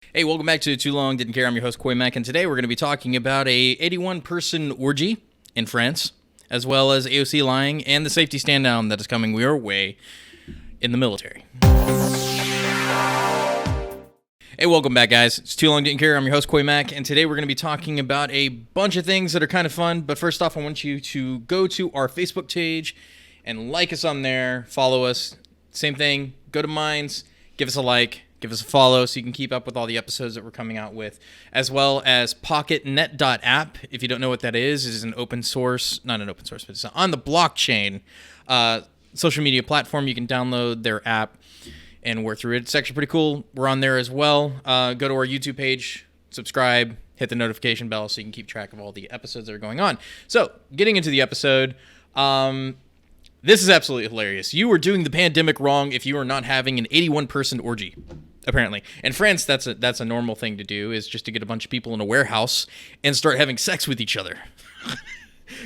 Hey, welcome back to Too Long Didn't Care. I'm your host, Koi Mack, and today we're going to be talking about a 81-person orgy in France, as well as AOC lying and the safety stand-down that is coming your way in the military. Hey, welcome back, guys. It's Too Long Didn't Care. I'm your host, Koi Mack, and today we're going to be talking about a bunch of things that are kind of fun, but first off, I want you to go to our Facebook page and like us on there, follow us. Same thing, go to Minds, give us a like, give us a follow so you can keep up with all the episodes that we're coming out with, as well as pocketnet.app. If you don't know what that is an open source, not an open source, but it's on the blockchain social media platform. You can download their app and work through it. It's actually pretty cool. We're on there as well. Go to our YouTube page, subscribe, hit the notification bell so you can keep track of all the episodes that are going on. So, getting into the episode, this is absolutely hilarious. You are doing the pandemic wrong if you are not having an 81-person orgy, apparently. In France, that's a normal thing to do, is just to get a bunch of people in a warehouse and start having sex with each other.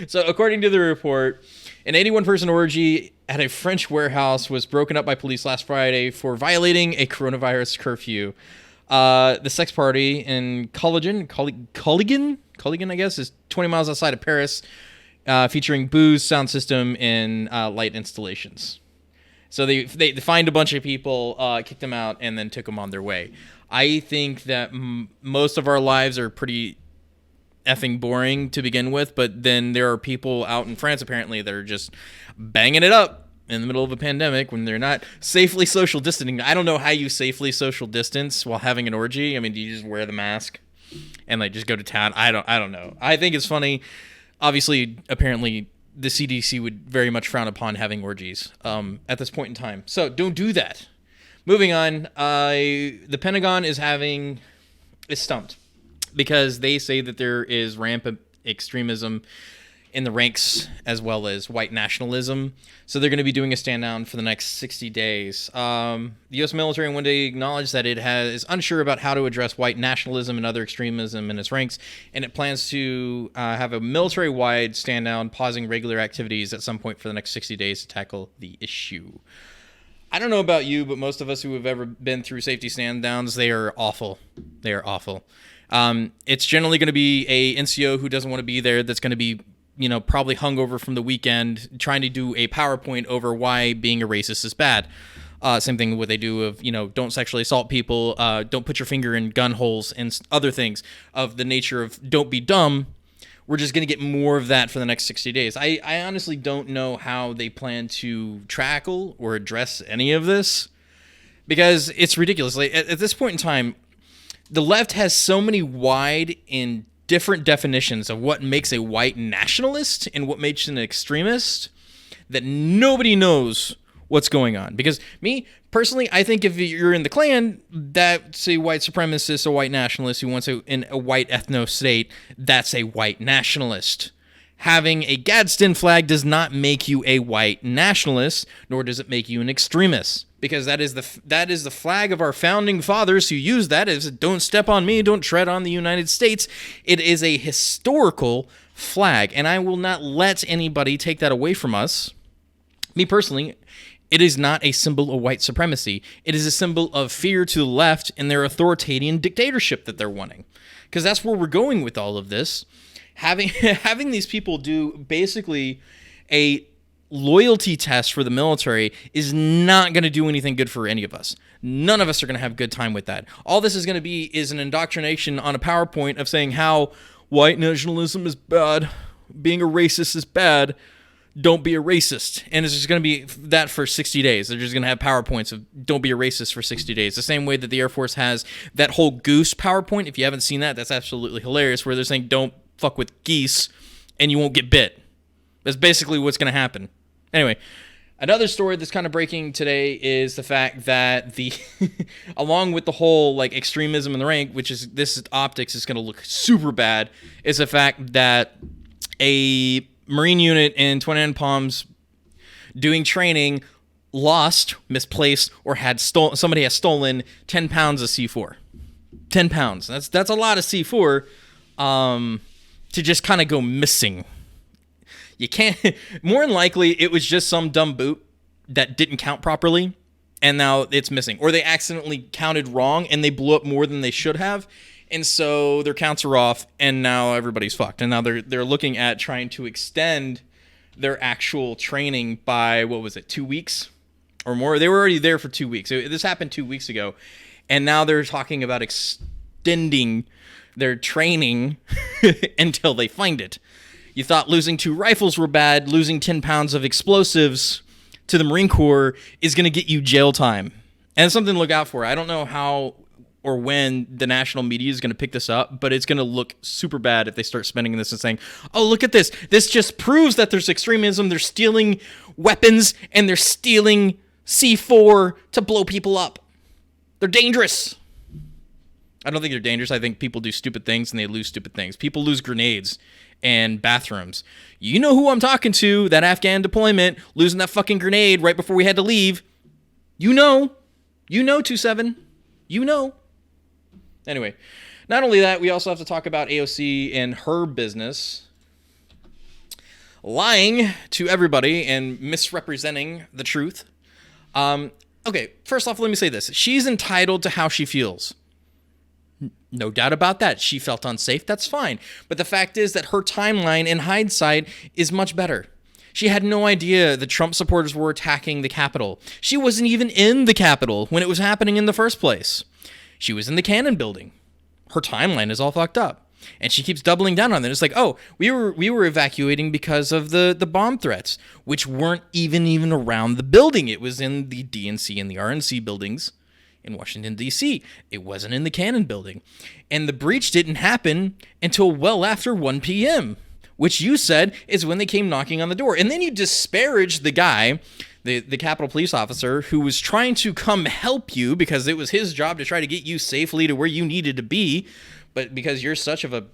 So, according to the report, an 81-person orgy at a French warehouse was broken up by police last Friday for violating a coronavirus curfew. The sex party in Colligan, I guess, is 20 miles outside of Paris, featuring booze, sound system, and light installations. So they fined a bunch of people, kicked them out, and then took them on their way. I think that most of our lives are pretty effing boring to begin with, but then there are people out in France apparently that are just banging it up in the middle of a pandemic when they're not safely social distancing. I don't know how you safely social distance while having an orgy. I mean, do you just wear the mask and like just go to town? I don't know. I think it's funny. Obviously, apparently, the CDC would very much frown upon having orgies at this point in time. So don't do that. Moving on, the Pentagon is stumped because they say that there is rampant extremism in the ranks as well as white nationalism. So they're going to be doing a stand down for the next 60 days. The U.S. military one day acknowledged that it is unsure about how to address white nationalism and other extremism in its ranks, and it plans to have a military-wide stand down, pausing regular activities at some point for the next 60 days to tackle the issue. I don't know about you, but most of us who have ever been through safety stand downs, they are awful. They are awful. It's generally going to be a NCO who doesn't want to be there that's going to be probably hungover from the weekend, trying to do a PowerPoint over why being a racist is bad. Same thing with what they do of, don't sexually assault people, don't put your finger in gun holes, and other things of the nature of don't be dumb. We're just going to get more of that for the next 60 days. I honestly don't know how they plan to tackle or address any of this, because it's ridiculous. Like, at this point in time, the left has so many wide and different definitions of what makes a white nationalist and what makes an extremist that nobody knows what's going on. Because me, personally, I think if you're in the Klan, that's a white supremacist, a white nationalist who wants in a white ethno-state, that's a white nationalist. Having a Gadsden flag does not make you a white nationalist, nor does it make you an extremist. Because that is the flag of our founding fathers who used that as don't step on me, don't tread on the United States. It is a historical flag, and I will not let anybody take that away from us. Me personally, it is not a symbol of white supremacy. It is a symbol of fear to the left and their authoritarian dictatorship that they're wanting. Because that's where we're going with all of this. Having these people do basically a loyalty test for the military is not going to do anything good for any of us. None of us are going to have a good time with that. All this is going to be is an indoctrination on a PowerPoint of saying how white nationalism is bad, being a racist is bad, don't be a racist. And it's just going to be that for 60 days. They're just going to have PowerPoints of don't be a racist for 60 days. The same way that the Air Force has that whole goose PowerPoint. If you haven't seen that, that's absolutely hilarious, where they're saying don't fuck with geese and you won't get bit. That's basically what's going to happen. Anyway, another story that's kind of breaking today is the fact that along with the whole like extremism in the rank, which is this optics is going to look super bad, is the fact that a Marine unit in 29 Palms doing training lost, misplaced, or somebody has stolen 10 pounds of C4. 10 pounds. That's a lot of C4 to just kind of go missing. You can't, more than likely, it was just some dumb boot that didn't count properly and now it's missing. Or they accidentally counted wrong and they blew up more than they should have. And so their counts are off, and now everybody's fucked. And now they're looking at trying to extend their actual training by, 2 weeks or more? They were already there for 2 weeks. This happened 2 weeks ago, and now they're talking about extending their training until they find it. You thought losing 2 rifles were bad, losing 10 pounds of explosives to the Marine Corps is going to get you jail time. And it's something to look out for. I don't know how or when the national media is going to pick this up, but it's going to look super bad if they start spending this and saying, oh, look at this. This just proves that there's extremism. They're stealing weapons, and they're stealing C4 to blow people up. They're dangerous. I don't think they're dangerous. I think people do stupid things, and they lose stupid things. People lose grenades and bathrooms. You know who I'm talking to, that Afghan deployment, losing that fucking grenade right before we had to leave. You know, 27. You know. Anyway, not only that, we also have to talk about AOC and her business lying to everybody and misrepresenting the truth. Okay, first off, let me say this. She's entitled to how she feels. No doubt about that. She felt unsafe. That's fine. But the fact is that her timeline in hindsight is much better. She had no idea the Trump supporters were attacking the Capitol. She wasn't even in the Capitol when it was happening in the first place. She was in the Cannon building. Her timeline is all fucked up. And she keeps doubling down on it. It's like, oh, we were evacuating because of the bomb threats, which weren't even around the building. It was in the DNC and the RNC buildings in Washington, D.C. It wasn't in the Cannon building. And the breach didn't happen until well after 1 p.m., which you said is when they came knocking on the door. And then you disparaged the guy, the Capitol Police officer, who was trying to come help you because it was his job to try to get you safely to where you needed to be. But because you're such of a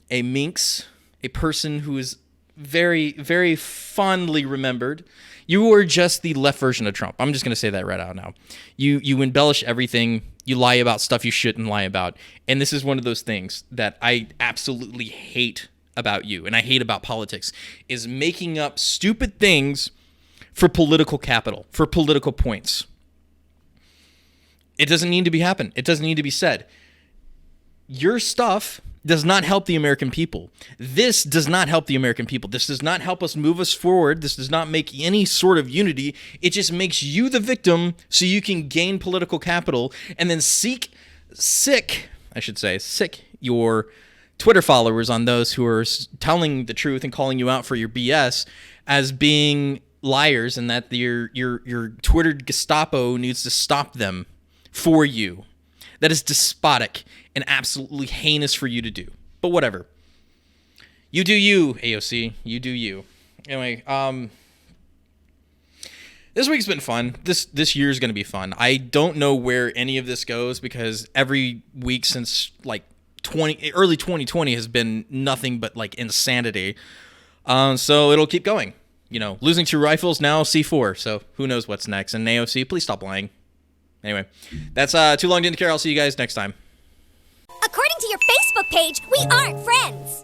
minx, a person who is very, very fondly remembered, you were just the left version of Trump. I'm just going to say that right out now. You embellish everything. You lie about stuff you shouldn't lie about. And this is one of those things that I absolutely hate about you, and I hate about politics, is making up stupid things for political capital, for political points. It doesn't need to be happen. It doesn't need to be said. Your stuff does not help the American people. This does not help the American people. This does not help us move us forward. This does not make any sort of unity. It just makes you the victim so you can gain political capital and then sick your Twitter followers on those who are telling the truth and calling you out for your BS as being liars, and that your Twitter Gestapo needs to stop them for you. That is despotic and absolutely heinous for you to do. But whatever. You do you, AOC. You do you. Anyway, this week's been fun. This year's going to be fun. I don't know where any of this goes because every week since like early 2020 has been nothing but like insanity. So it'll keep going. You know, losing 2 rifles, now C4. So who knows what's next. And AOC, please stop lying. Anyway, that's too long, didn't care. I'll see you guys next time. According to your Facebook page, we aren't friends.